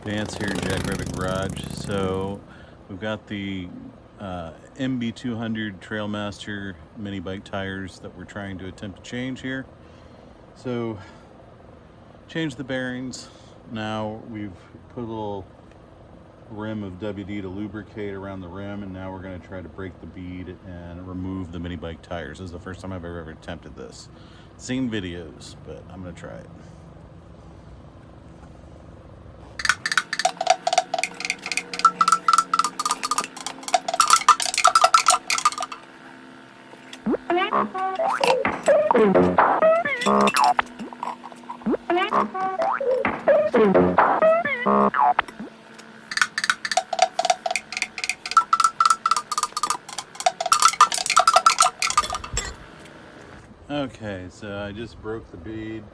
Vance here, Jackrabbit Garage. So we've got the MB200 Trailmaster mini bike tires that we're trying to attempt to change here. So change the bearings. Now we've put a little rim of WD to lubricate around the rim, and now we're going to try to break the bead and remove the mini bike tires. This is the first time I've ever attempted this. Seen videos, but I'm going to try it. Okay, so I just broke the bead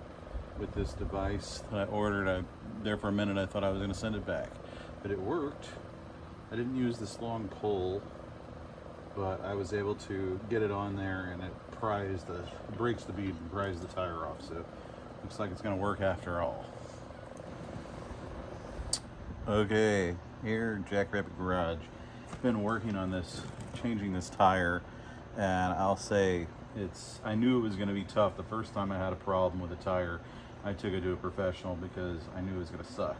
with this device that I ordered. There for a minute I thought I was going to send it back, but it worked. I didn't use this long pole, but I was able to get it on there, and it breaks the bead and pries the tire off. So looks like it's going to work after all. Okay, here Jackrabbit Garage. Been working on this, changing this tire, and I'll say I knew it was going to be tough. The first time I had a problem with a tire, I took it to a professional because I knew it was going to suck.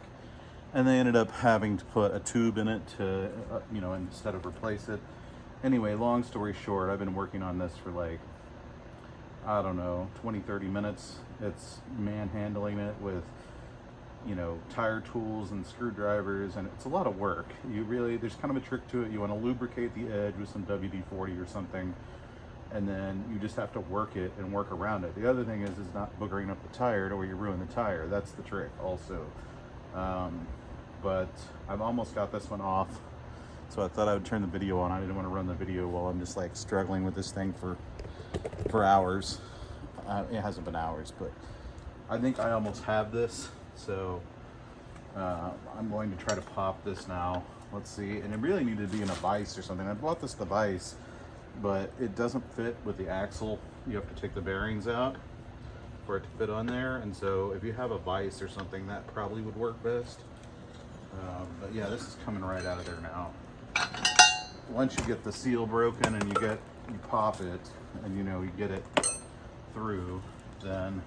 And they ended up having to put a tube in it to, instead of replace it. Anyway, long story short, I've been working on this for like, I don't know, 20-30 minutes. It's manhandling it with, tire tools and screwdrivers, and it's a lot of work. There's kind of a trick to it. You want to lubricate the edge with some WD-40 or something, and then you just have to work it and work around it. The other thing is not boogering up the tire to where you ruin the tire. That's the trick also. But I've almost got this one off, so I thought I would turn the video on. I didn't want to run the video while I'm just like struggling with this thing for hours. It hasn't been hours, but I think I almost have this. So I'm going to try to pop this now. Let's see. And it really needed to be in a vise or something. I bought this device, but it doesn't fit with the axle. You have to take the bearings out for it to fit on there. And so if you have a vise or something, that probably would work best. But yeah, this is coming right out of there now. Once you get the seal broken and you pop it and you get it through, then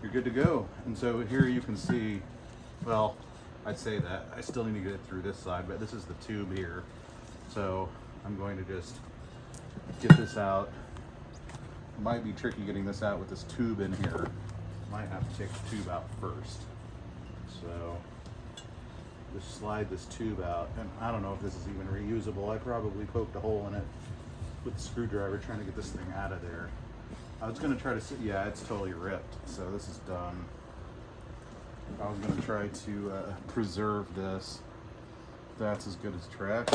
you're good to go. And so here you can see, well, I'd say that I still need to get it through this side, but this is the tube here. So I'm going to just get this out. It might be tricky getting this out with this tube in here. Might have to take the tube out first. So just slide this tube out, and I don't know if this is even reusable. I probably poked a hole in it with the screwdriver trying to get this thing out of there. I was going to try to yeah, it's totally ripped, so this is done. I was going to try to preserve this. That's as good as trash.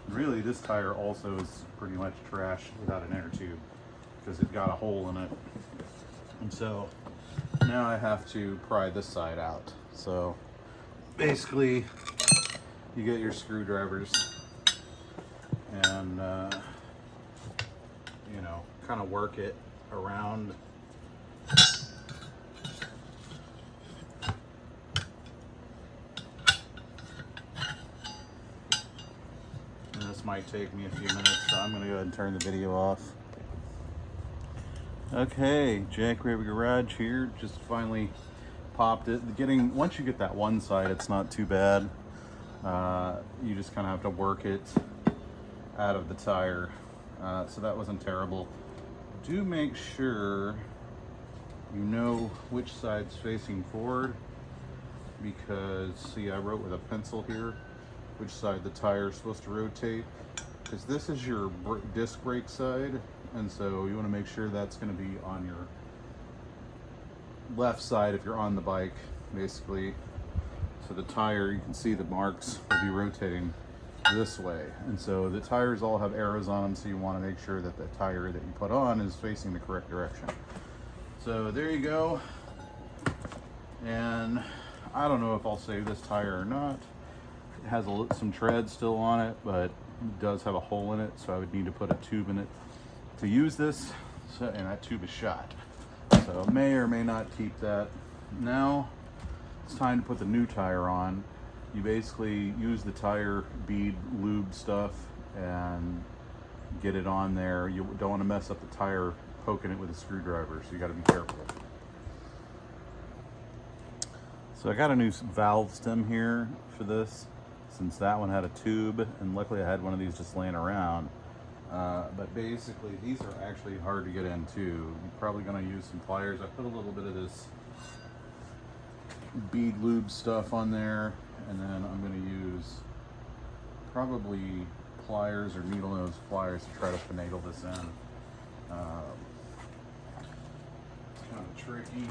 Really, this tire also is pretty much trash without an inner tube because it got a hole in it. And so now I have to pry this side out. So basically, you get your screwdrivers and kind of work it around. And this might take me a few minutes, so I'm going to go ahead and turn the video off. Okay, Jackrabbit Garage here, just finally popped it. Once you get that one side, it's not too bad. You just kind of have to work it out of the tire. So that wasn't terrible. Do make sure you know which side's facing forward, because see, I wrote with a pencil here which side the tire is supposed to rotate, because this is your disc brake side, and so you want to make sure that's going to be on your left side if you're on the bike, basically. So the tire, you can see the marks will be rotating this way, and so the tires all have arrows on them, so you want to make sure that the tire that you put on is facing the correct direction. So there you go. And I don't know if I'll save this tire or not. It has some tread still on it, but it does have a hole in it, so I would need to put a tube in it to use this. And that tube is shot, so may or may not keep that. Now it's time to put the new tire on. You basically use the tire bead lube stuff and get it on there. You don't want to mess up the tire poking it with a screwdriver, so you got to be careful. So I got a new valve stem here for this, since that one had a tube, and luckily I had one of these just laying around. But basically these are actually hard to get into. You're probably going to use some pliers. I put a little bit of this bead lube stuff on there, and then I'm going to use probably pliers or needle nose pliers to try to finagle this in. It's kind of tricky.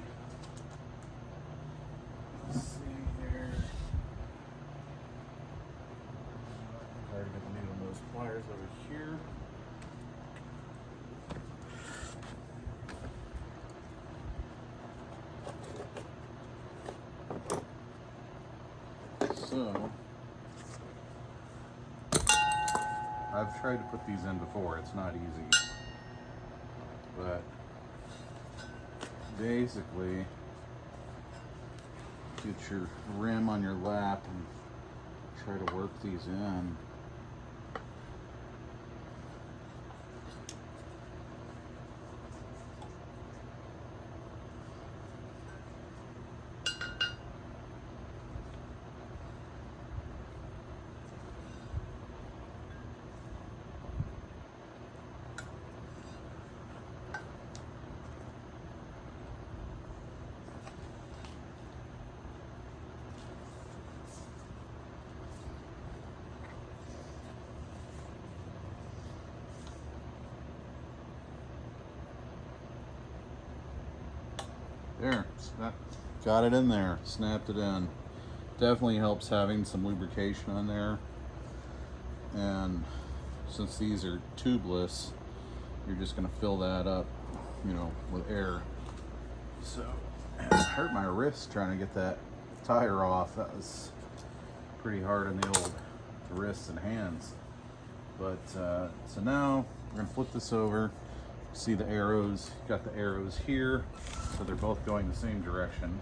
Let's see here. Try to get the needle nose pliers over here. So, I've tried to put these in before. It's not easy, but basically get your rim on your lap and try to work these in. There, got it in there, snapped it in. Definitely helps having some lubrication on there. And since these are tubeless, you're just gonna fill that up, you know, with air. So, it hurt my wrist trying to get that tire off. That was pretty hard on the old wrists and hands. But, so now we're gonna flip this over. See the arrows, got the arrows here, so they're both going the same direction.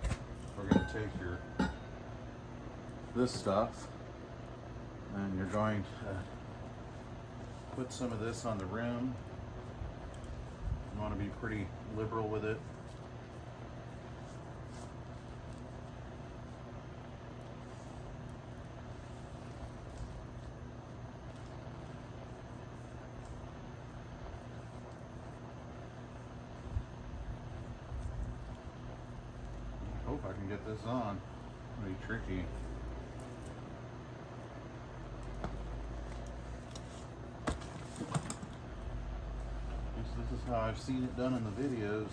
We're going to take this stuff, and you're going to put some of this on the rim. You want to be pretty liberal with it. Hope I can get this on. It'll be tricky. This is how I've seen it done in the videos.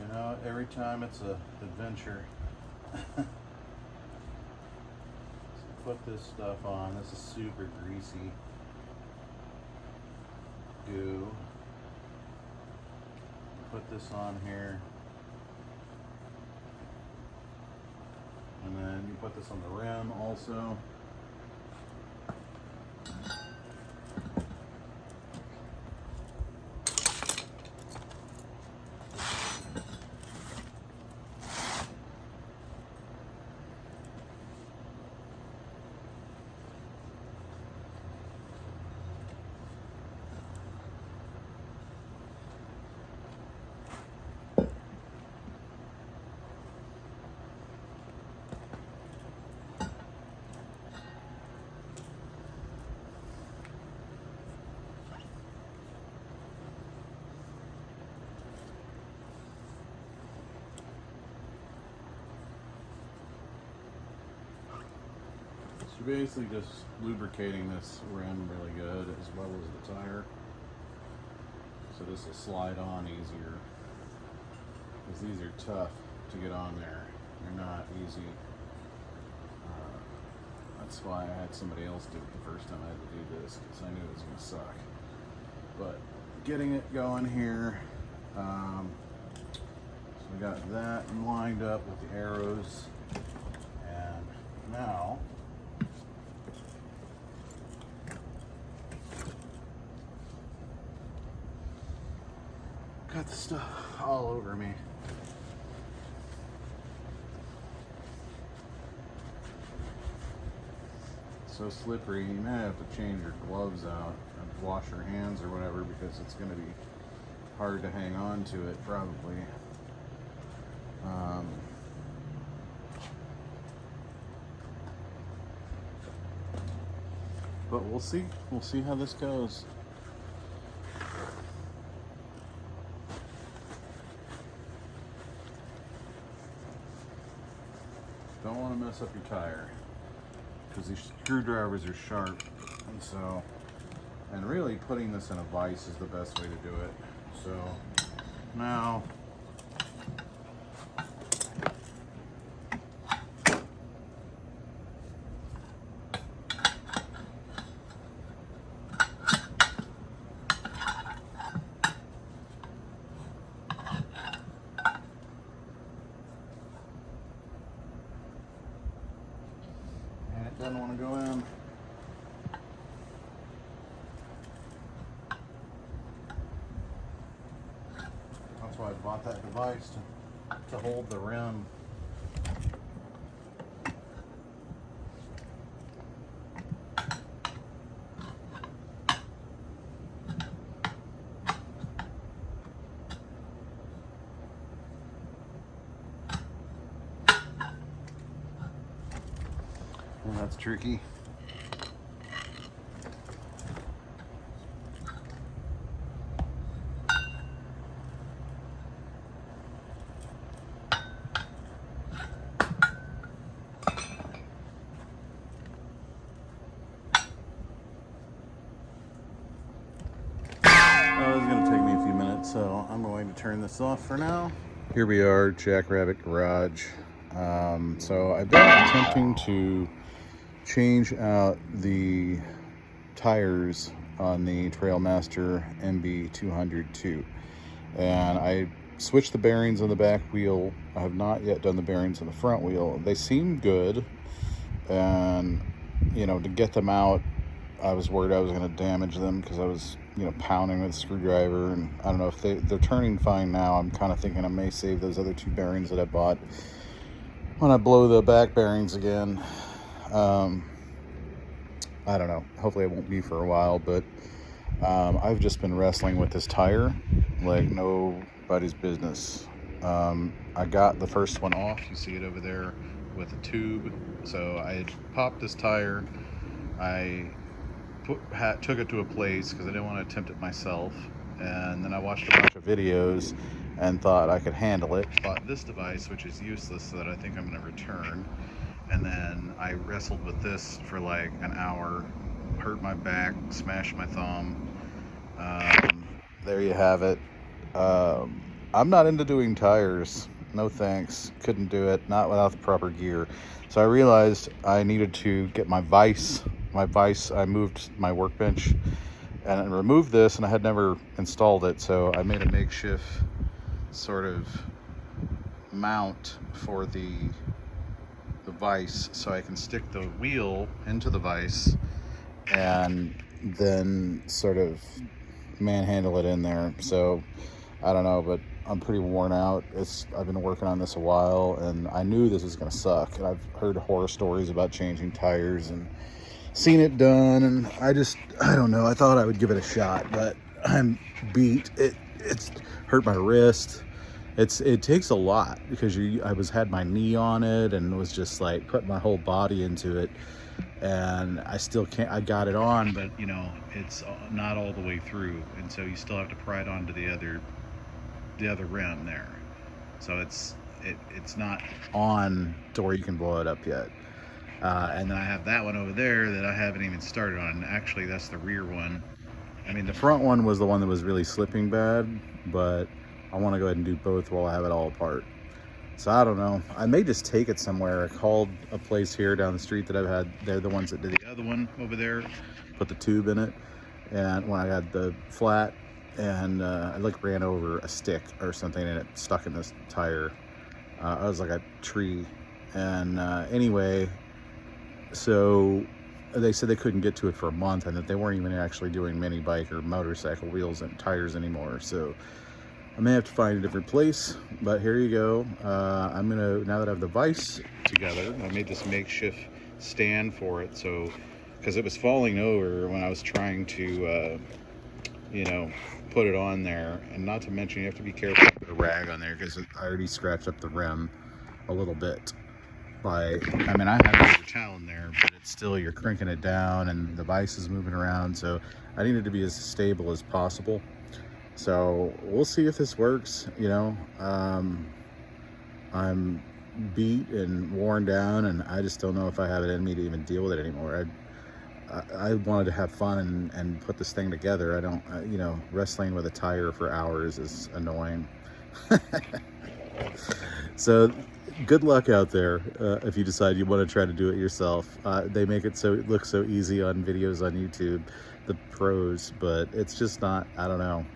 You know, every time it's an adventure. So put this stuff on. This is super greasy goo. Put this on here. And then you put this on the rim also. So basically just lubricating this rim really good as well as the tire. So this will slide on easier. Because these are tough to get on there. They're not easy. That's why I had somebody else do it the first time I had to do this, because I knew it was going to suck. But getting it going here. So we got that lined up with the arrows. And now got the stuff all over me. so slippery. You may have to change your gloves out and wash your hands or whatever, because it's going to be hard to hang on to it probably. But we'll see. We'll see how this goes. Don't want to mess up your tire, because these screwdrivers are sharp, and really putting this in a vise is the best way to do it. So now doesn't want to go in. That's why I bought that device, to hold the rim. And that's tricky. Oh, it's going to take me a few minutes, so I'm going to turn this off for now. Here we are, Jackrabbit Garage. So I've been attempting to change out the tires on the Trailmaster MB200II, and I switched the bearings on the back wheel. I have not yet done the bearings on the front wheel. They seem good, and to get them out, I was worried I was going to damage them, because I was pounding with a screwdriver, and I don't know if they're turning fine now. I'm kind of thinking I may save those other two bearings that I bought when I blow the back bearings again. I don't know. Hopefully it won't be for a while, but I've just been wrestling with this tire like nobody's business. I got the first one off. You see it over there with a tube. So I had popped this tire. I took it to a place because I didn't want to attempt it myself. And then I watched a bunch of videos and thought I could handle it. Bought this device, which is useless, that I think I'm going to return. And then I wrestled with this for like an hour, hurt my back, smashed my thumb. There you have it. I'm not into doing tires. No thanks. Couldn't do it. Not without the proper gear. So I realized I needed to get my vise. I moved my workbench and removed this, and I had never installed it. So I made a makeshift sort of mount for the vise, so I can stick the wheel into the vise and then sort of manhandle it in there. So I don't know, but I'm pretty worn out. I've been working on this a while, and I knew this was going to suck. And I've heard horror stories about changing tires and seen it done, and I don't know. I thought I would give it a shot, but I'm beat. It's hurt my wrist. It takes a lot, because I had my knee on it and was just like putting my whole body into it, and I still can't. I got it on, but it's not all the way through, and so you still have to pry it onto the other rim there. So it's not on to where you can blow it up yet. And then I have that one over there that I haven't even started on. And actually, that's the rear one. I mean, the front one was the one that was really slipping bad, but I want to go ahead and do both while I have it all apart. So I don't know. I may just take it somewhere. I called a place here down the street that I've had. They're the ones that did the other one over there, put the tube in it. And when I had the flat, and I ran over a stick or something, and it stuck in this tire. I was like a tree. And anyway, so they said they couldn't get to it for a month, and that they weren't even actually doing mini bike or motorcycle wheels and tires anymore. So I may have to find a different place, but here you go. I'm gonna, now that I have the vise together, I made this makeshift stand for it. So because it was falling over when I was trying to, you know, put it on there. And not to mention, you have to be careful to put a rag on there because I already scratched up the rim a little bit. I mean, I have paper towel in there, but it's still, you're cranking it down and the vise is moving around. So I need it to be as stable as possible. So we'll see if this works. You know, I'm beat and worn down, and I just don't know if I have it in me to even deal with it anymore. I wanted to have fun and put this thing together. I don't, you know, wrestling with a tire for hours is annoying. So good luck out there if you decide you want to try to do it yourself. They make it so it looks so easy on videos on YouTube, the pros, but it's just not. I don't know.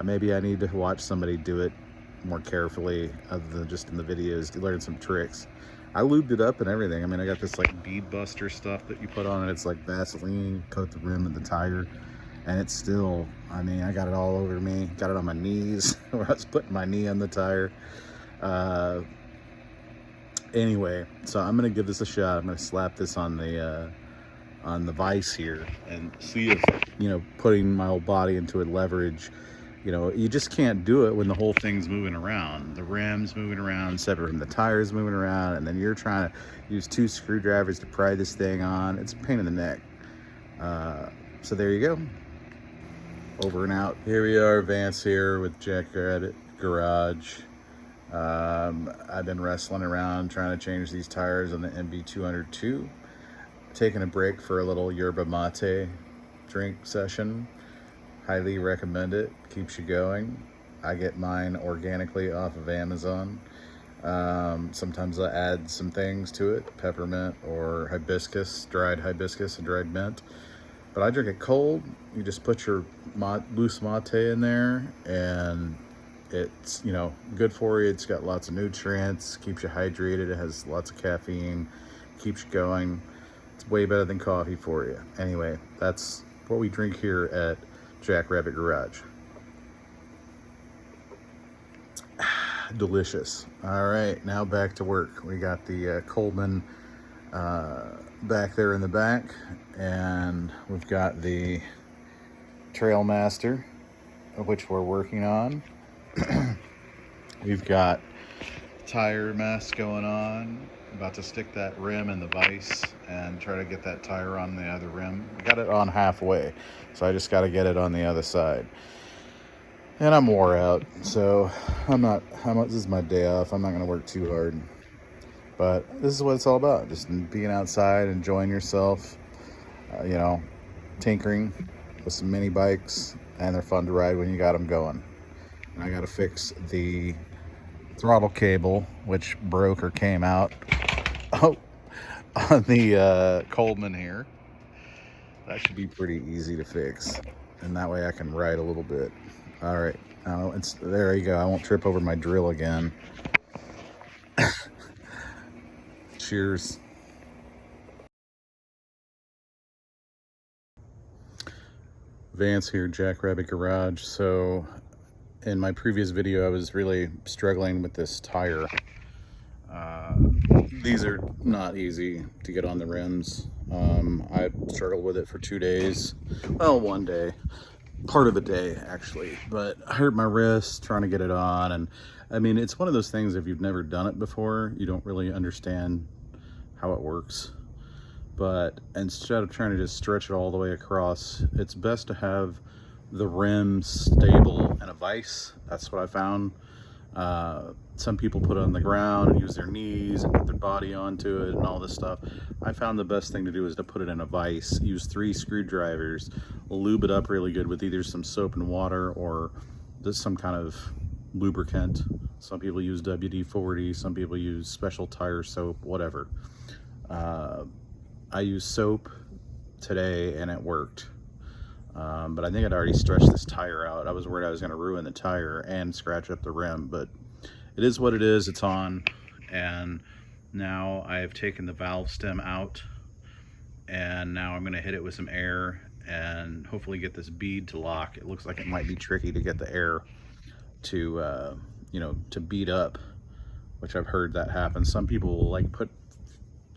Maybe I need to watch somebody do it more carefully other than just in the videos to learn some tricks. I lubed it up and everything. I mean, I got this like bead buster stuff that you put on it. It's like Vaseline, coat the rim of the tire, and it's still, I mean, I got it all over me. Got it on my knees where I was putting my knee on the tire. Anyway, so I'm gonna give this a shot. I'm gonna slap this on the vise here and see if, you know, putting my whole body into it leverage. You know, you just can't do it when the whole thing's moving around. The rim's moving around, separate from the tires moving around, and then you're trying to use 2 screwdrivers to pry this thing on. It's a pain in the neck. So there you go. Over and out. Here we are, Vance here with Jack Rabbit Garage. I've been wrestling around trying to change these tires on the MB200II. Taking a break for a little yerba mate drink session. Highly recommend it. Keeps you going. I get mine organically off of Amazon. Sometimes I add some things to it, peppermint or hibiscus, dried hibiscus and dried mint. But I drink it cold. You just put your loose mate in there, and it's, you know, good for you. It's got lots of nutrients, keeps you hydrated. It has lots of caffeine, keeps you going. It's way better than coffee for you. Anyway, that's what we drink here at Jack Rabbit Garage. Delicious. All right, now back to work. We got the Coleman back there in the back, and we've got the Trailmaster, which we're working on. We've got tire mess going on. About to stick that rim in the vise and try to get that tire on the other rim. Got it on halfway, so I just got to get it on the other side. And I'm wore out, so this is my day off. I'm not going to work too hard. But this is what it's all about, just being outside, enjoying yourself, you know, tinkering with some mini bikes, and they're fun to ride when you got them going. And I got to fix the throttle cable, which broke or came out on the Coleman here. That should be pretty easy to fix, and that way I can ride a little bit. All right, now there you go. I won't trip over my drill again. Cheers. Vance here, Jack Rabbit Garage. So in my previous video, I was really struggling with this tire. These are not easy to get on the rims. I struggled with it for 2 days. Well, 1 day. Part of the day, actually. But I hurt my wrist trying to get it on. And I mean, it's one of those things, if you've never done it before, you don't really understand how it works. But instead of trying to just stretch it all the way across, it's best to have the rim stable in a vise. That's what I found. Some people put it on the ground and use their knees and put their body onto it and all this stuff. I found the best thing to do is to put it in a vise. Use 3 screwdrivers, lube it up really good with either some soap and water or just some kind of lubricant. Some people use WD-40, some people use special tire soap, whatever. I used soap today and it worked. But I think I'd already stretched this tire out. I was worried I was going to ruin the tire and scratch up the rim, but it is what it is. It's on, and now I have taken the valve stem out, and now I'm going to hit it with some air and hopefully get this bead to lock. It looks like it might be tricky to get the air to, you know, to bead up, which I've heard that happens. Some people will like put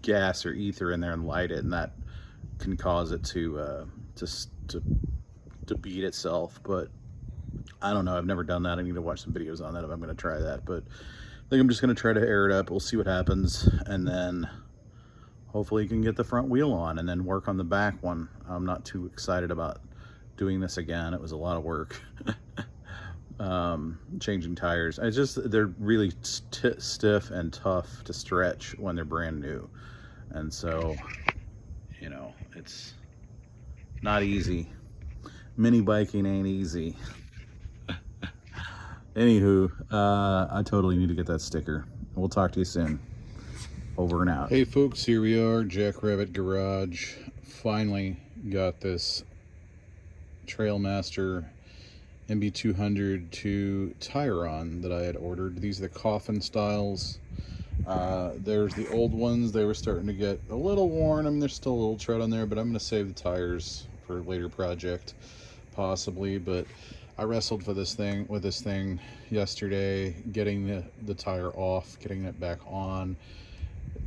gas or ether in there and light it, and that can cause it to beat itself. But I don't know, I've never done that. I need to watch some videos on that if I'm going to try that. But I think I'm just going to try to air it up. We'll see what happens, and then hopefully you can get the front wheel on and then work on the back one. I'm not too excited about doing this again. It was a lot of work. Changing tires. They're really stiff and tough to stretch when they're brand new. And so, you know, it's not easy. Mini biking ain't easy. Anywho, I totally need to get that sticker. We'll talk to you soon. Over and out. Hey folks, here we are, Jackrabbit Garage. Finally got this Trailmaster MB200II tire on that I had ordered. These are the coffin styles. There's the old ones. They were starting to get a little worn. I mean, there's still a little tread on there, but I'm going to save the tires for a later project, possibly. But I wrestled with this thing yesterday, getting the tire off, getting it back on.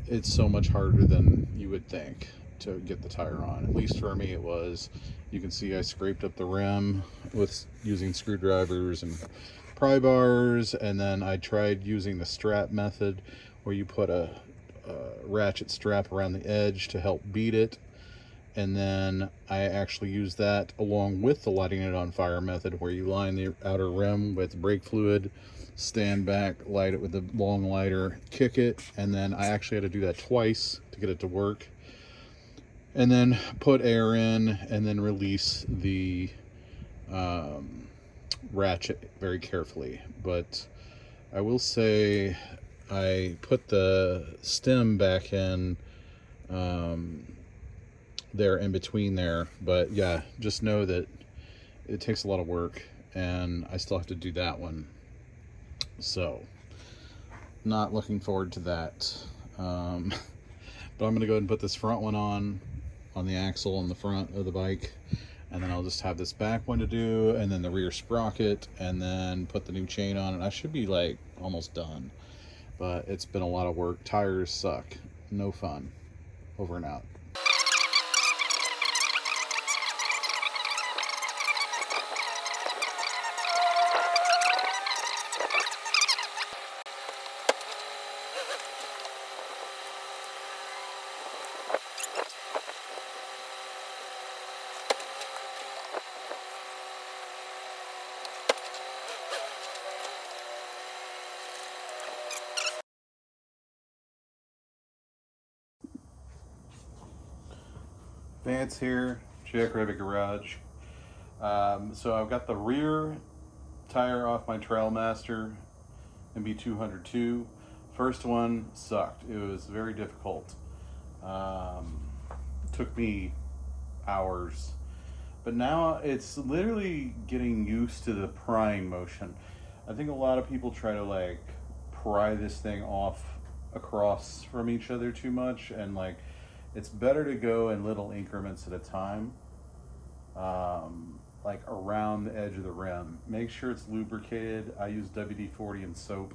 It's so much harder than you would think to get the tire on. At least for me it was. You can see I scraped up the rim with using screwdrivers and pry bars, and then I tried using the strap method where you put a ratchet strap around the edge to help beat it, and then I actually used that along with the lighting it on fire method where you line the outer rim with brake fluid, stand back, light it with a long lighter, kick it, and then I actually had to do that twice to get it to work, and then put air in and then release the ratchet very carefully. But I will say I put the stem back in there in between there, but yeah, just know that it takes a lot of work and I still have to do that one. So not looking forward to that. But I'm gonna go ahead and put this front one on the axle on the front of the bike, and then I'll just have this back one to do, and then the rear sprocket, and then put the new chain on, and I should be like almost done. But it's been a lot of work. Tires suck. No fun. Over and out. Vance here, Jackrabbit Garage. So I've got the rear tire off my Trailmaster MB200II. First one sucked. It was very difficult. Took me hours. But now it's literally getting used to the prying motion. I think a lot of people try to like pry this thing off across from each other too much, and like it's better to go in little increments at a time, like around the edge of the rim. Make sure it's lubricated. I use WD-40 and soap.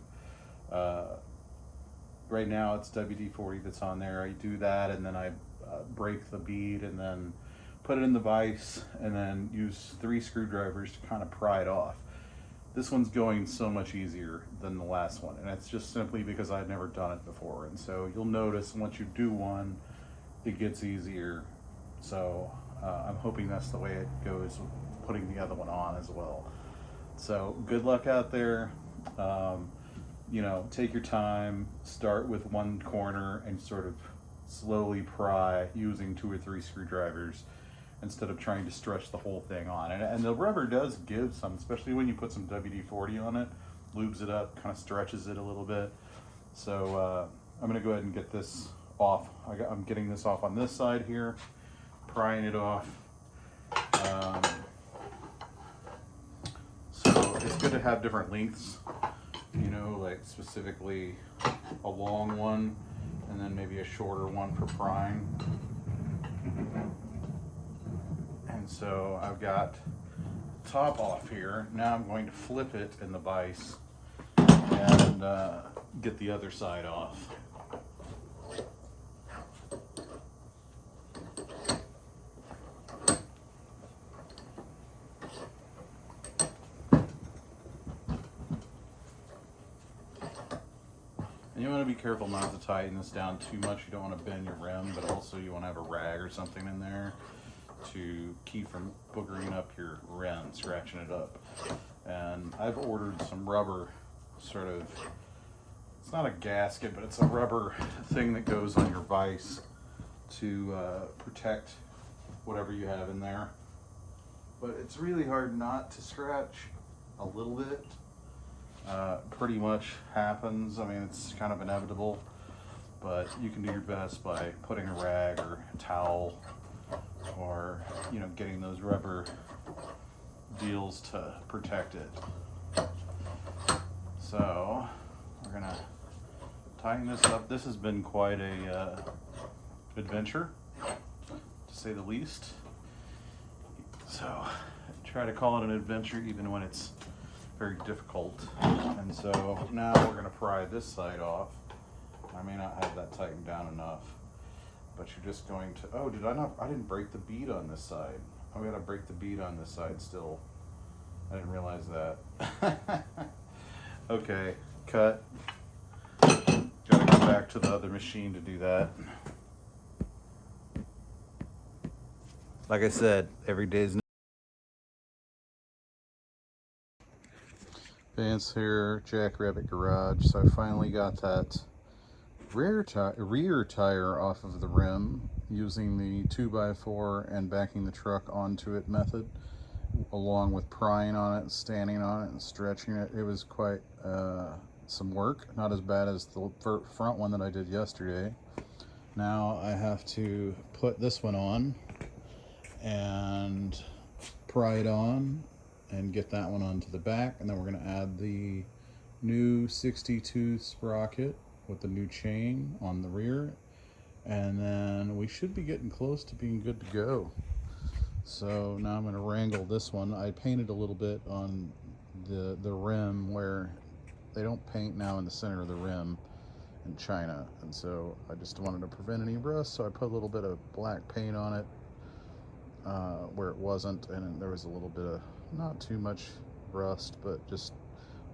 Right now it's WD-40 that's on there. I do that, and then I break the bead and then put it in the vise, and then use 3 screwdrivers to kind of pry it off. This one's going so much easier than the last one, and it's just simply because I've never done it before. And so you'll notice once you do one, it gets easier. So I'm hoping that's the way it goes with putting the other one on as well. So good luck out there. You know, take your time, start with one corner and sort of slowly pry using 2 or 3 screwdrivers instead of trying to stretch the whole thing on. And the rubber does give some, especially when you put some WD-40 on it, lubes it up, kind of stretches it a little bit. So I'm gonna go ahead and get this off. I'm getting this off on this side here, prying it off. So it's good to have different lengths, you know, like specifically a long one and then maybe a shorter one for prying. And so I've got top off here. Now I'm going to flip it in the vise and get the other side off. And you want to be careful not to tighten this down too much. You don't want to bend your rim, but also you want to have a rag or something in there to keep from boogering up your rim, scratching it up. And I've ordered some rubber sort of, it's not a gasket, but it's a rubber thing that goes on your vise to protect whatever you have in there. But it's really hard not to scratch a little bit. Pretty much happens. I mean, it's kind of inevitable, but you can do your best by putting a rag or a towel, or getting those rubber deals to protect it. So we're gonna tighten this up. This has been quite a adventure, to say the least. So I try to call it an adventure even when it's very difficult. And so now we're gonna pry this side off. I may not have that tightened down enough, but you're just going to, oh, I didn't break the bead on this side. I gotta break the bead on this side still. I didn't realize that. Okay, cut. Gotta go back to the other machine to do that. Like I said, every day's Vance here, Jackrabbit Garage. So I finally got that rear tire off of the rim using the 2x4 and backing the truck onto it method, along with prying on it, standing on it, and stretching it. It was quite some work, not as bad as the front one that I did yesterday. Now I have to put this one on and pry it on and get that one onto the back, and then we're going to add the new 62 sprocket with the new chain on the rear, and then we should be getting close to being good to go. So now I'm going to wrangle this one. I painted a little bit on the rim where they don't paint now in the center of the rim in China, and so I just wanted to prevent any rust, so I put a little bit of black paint on it where it wasn't, and there was a little bit of, not too much rust, but just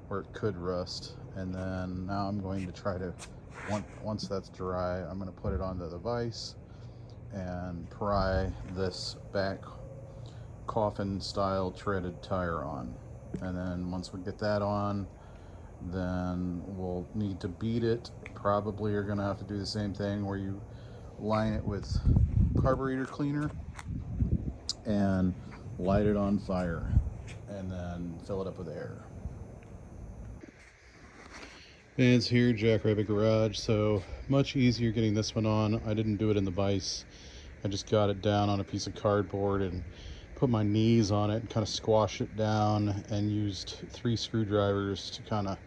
where it could rust. And then now I'm going to try to, once that's dry, I'm going to put it onto the vise and pry this back coffin style treaded tire on. And then once we get that on, then we'll need to beat it. Probably are going to have to do the same thing where you line it with carburetor cleaner and light it on fire, and then fill it up with air. Vance here, Jackrabbit Garage. So much easier getting this one on. I didn't do it in the vise. I just got it down on a piece of cardboard and put my knees on it and kind of squashed it down, and used 3 screwdrivers to kind of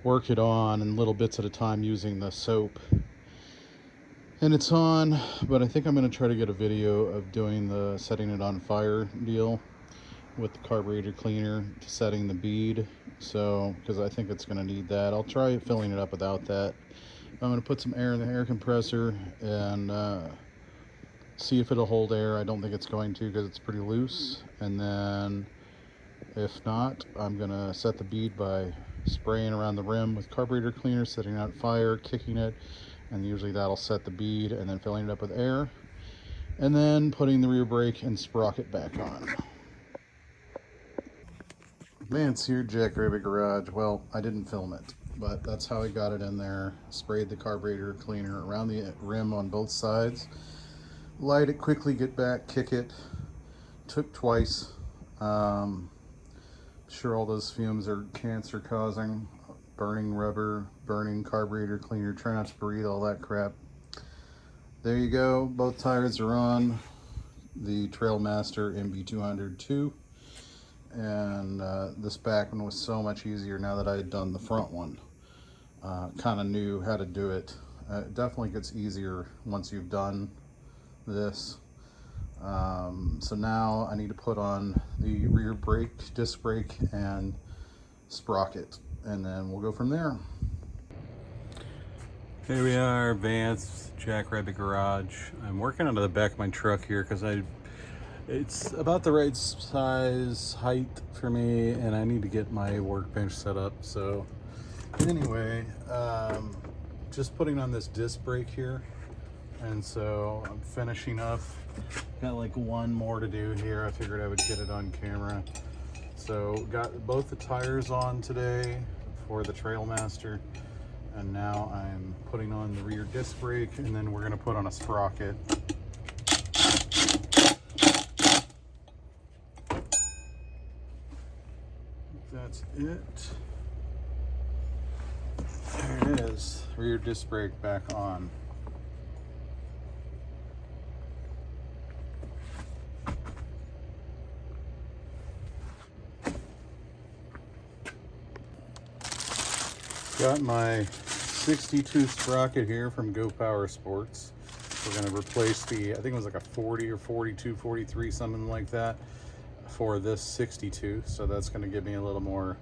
work it on in little bits at a time using the soap. And it's on, but I think I'm going to try to get a video of doing the setting it on fire deal with the carburetor cleaner to setting the bead. So, because I think it's going to need that. I'll try filling it up without that. I'm going to put some air in the air compressor and see if it'll hold air. I don't think it's going to, because it's pretty loose. And then if not, I'm going to set the bead by spraying around the rim with carburetor cleaner, setting out fire, kicking it, and usually that'll set the bead, and then filling it up with air, and then putting the rear brake and sprocket back on. Vance here, Jackrabbit Garage. Well, I didn't film it, but that's how I got it in there. Sprayed the carburetor cleaner around the rim on both sides. Light it quickly, get back, kick it. Took twice. Sure all those fumes are cancer causing. Burning rubber, burning carburetor cleaner, try not to breathe, all that crap. There you go, both tires are on. The Trailmaster MB200II. And this back one was so much easier now that I had done the front one. Kind of knew how to do it. It definitely gets easier once you've done this. So now I need to put on the rear brake, disc brake, and sprocket, and then we'll go from there. Here we are, Vance, Jackrabbit Garage. I'm working on the back of my truck here because it's about the right size height for me, and I need to get my workbench set up. So anyway, just putting on this disc brake here, and so I'm finishing up. Got like one more to do here. I figured I would get it on camera. So got both the tires on today for the Trailmaster, and now I'm putting on the rear disc brake, and then we're gonna put on a sprocket. That's it. There it is, rear disc brake back on. Got my 62 sprocket here from Go Power Sports. We're going to replace the, I think it was like a 40 or 42, 43, something like that, for this 62. So that's going to give me a little more,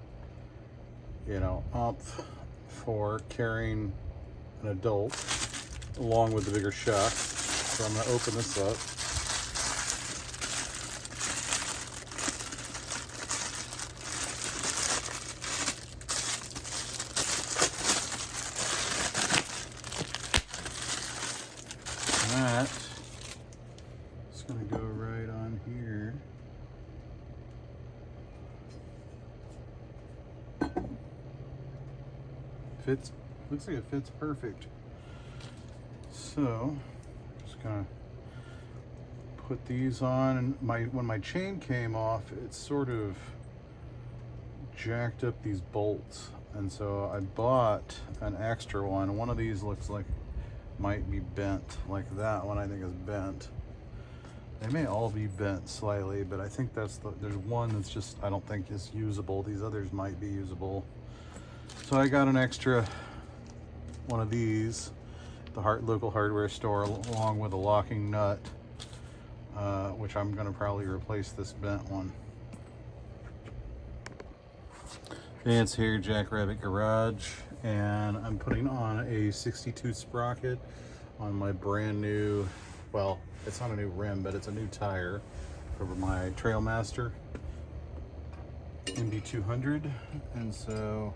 you know, oomph for carrying an adult along with the bigger shock. So I'm going to open this up. It's going to go right on here. Fits, looks like it fits perfect. So, just going to put these on, and when my chain came off, it sort of jacked up these bolts, and so I bought an extra one. One of these looks like might be bent, like that one I think is bent. They may all be bent slightly, but I think there's one that's just, I don't think is usable. These others might be usable. So I got an extra one of these, the local hardware store, along with a locking nut, which I'm gonna probably replace this bent one. Vance here, Jackrabbit Garage, and I'm putting on a 62 sprocket on my brand new, well, it's not a new rim, but it's a new tire for my Trailmaster MB200, and so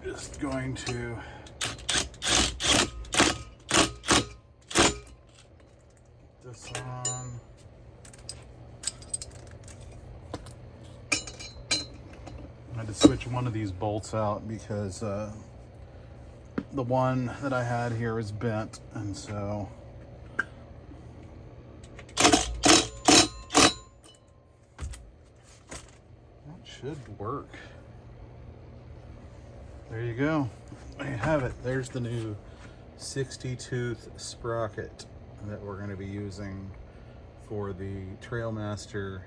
just going to put this on. I had to switch one of these bolts out because the one that I had here is bent, and so that should work. There you go. There you have it. There's the new 60-tooth sprocket that we're going to be using for the Trailmaster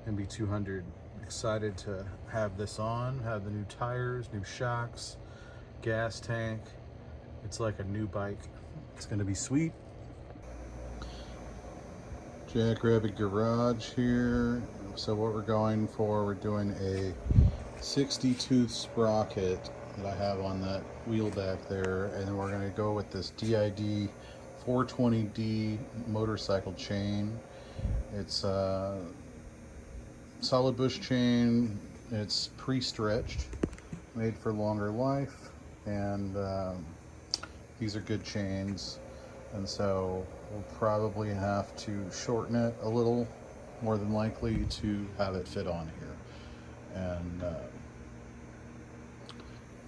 MB200. Excited to have this on, have the new tires, new shocks, gas tank. It's like a new bike. It's going to be sweet. Jackrabbit Garage here. So what we're going for, we're doing a 60-tooth sprocket that I have on that wheel back there, and then we're going to go with this DID 420D motorcycle chain. It's solid bush chain. It's pre-stretched, made for longer life, and these are good chains, and so we'll probably have to shorten it a little, more than likely, to have it fit on here. And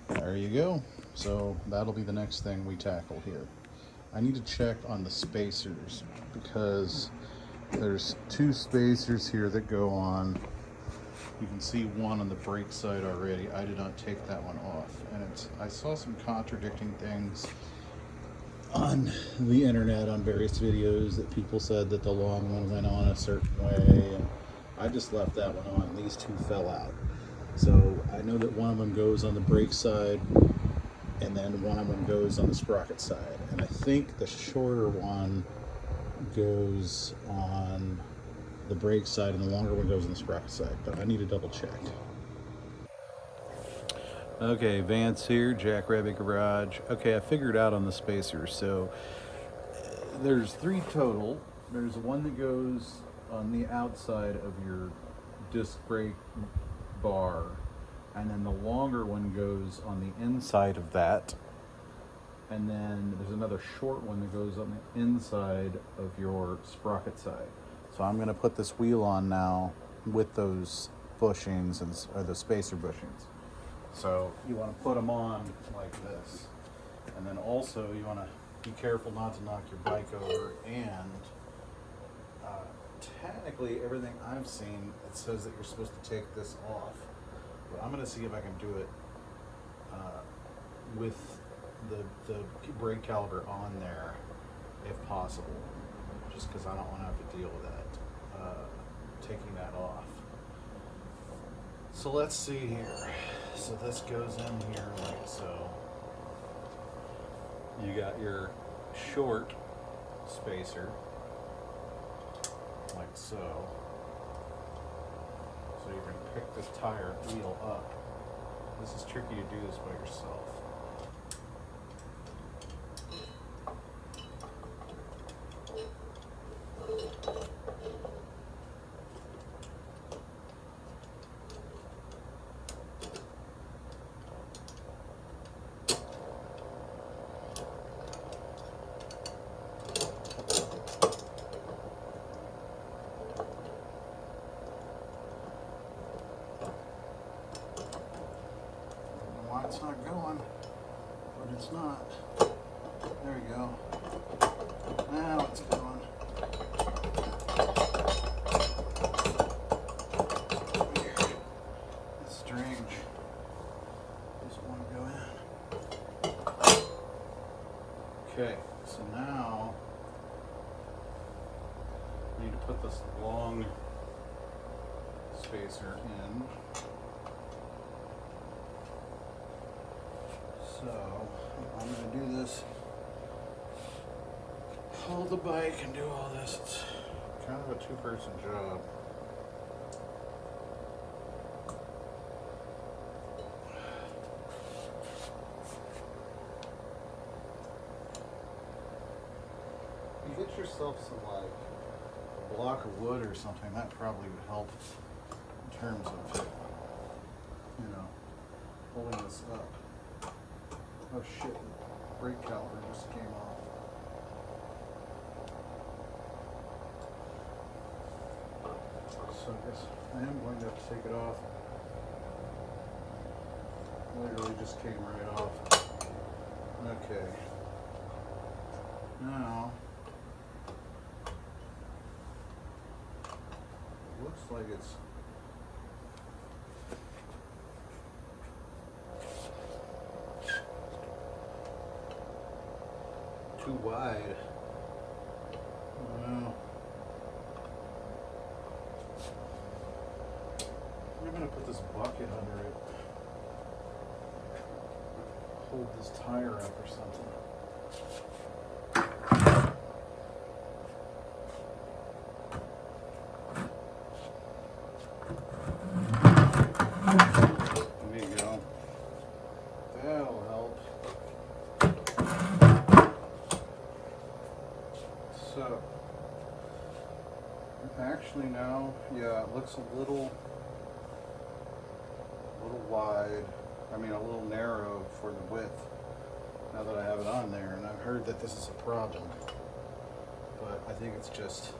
there you go. So that'll be the next thing we tackle here. I need to check on the spacers, because there's two spacers here that go on. You can see one on the brake side already. I did not take that one off, and I saw some contradicting things on the internet on various videos that people said that the long one went on a certain way, and I just left that one on. These two fell out. So I know that one of them goes on the brake side, and then one of them goes on the sprocket side, and I think the shorter one goes on the brake side and the longer one goes on the sprocket side, but I need to double check. Okay, Vance here, Jackrabbit Garage. Okay, I figured out on the spacers. So there's three total. There's one that goes on the outside of your disc brake bar, and then the longer one goes on the inside of that, and then there's another short one that goes on the inside of your sprocket side. So I'm going to put this wheel on now with those bushings or the spacer bushings. So you want to put them on like this, and then also you want to be careful not to knock your bike over. And technically, everything I've seen, it says that you're supposed to take this off, but I'm going to see if I can do it with the brake caliper on there, if possible, just because I don't want to have to deal with that, taking that off. So let's see here. So this goes in here like so. You got your short spacer, like so. So you're going to pick this tire wheel up. This is tricky to do this by yourself. It's not going, but it's not. There we go. Now it's going. Weird. It's strange. Doesn't want to go in. Okay, so now I need to put this long spacer in. So I'm going to do this, hold the bike and do all this. It's kind of a two-person job. You get yourself some like a block of wood or something, that probably would help in terms of, you know, holding this up. Oh shit, the brake caliper just came off. So I guess I am going to have to take it off. Literally just came right off. Okay. Now, it looks like it's too wide. Well, I'm gonna put this bucket under it. Hold this tire up or something. There you go. That'll help. So, actually now, yeah, it looks a little wide. I mean, a little narrow for the width. Now that I have it on there, and I've heard that this is a problem, but I think it's just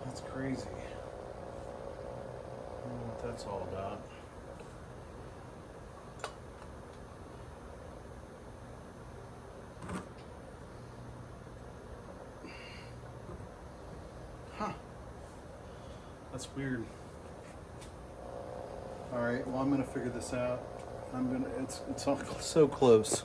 that's crazy. I don't know what that's all about. Huh. That's weird. All right, well, I'm gonna figure this out. It's all so close.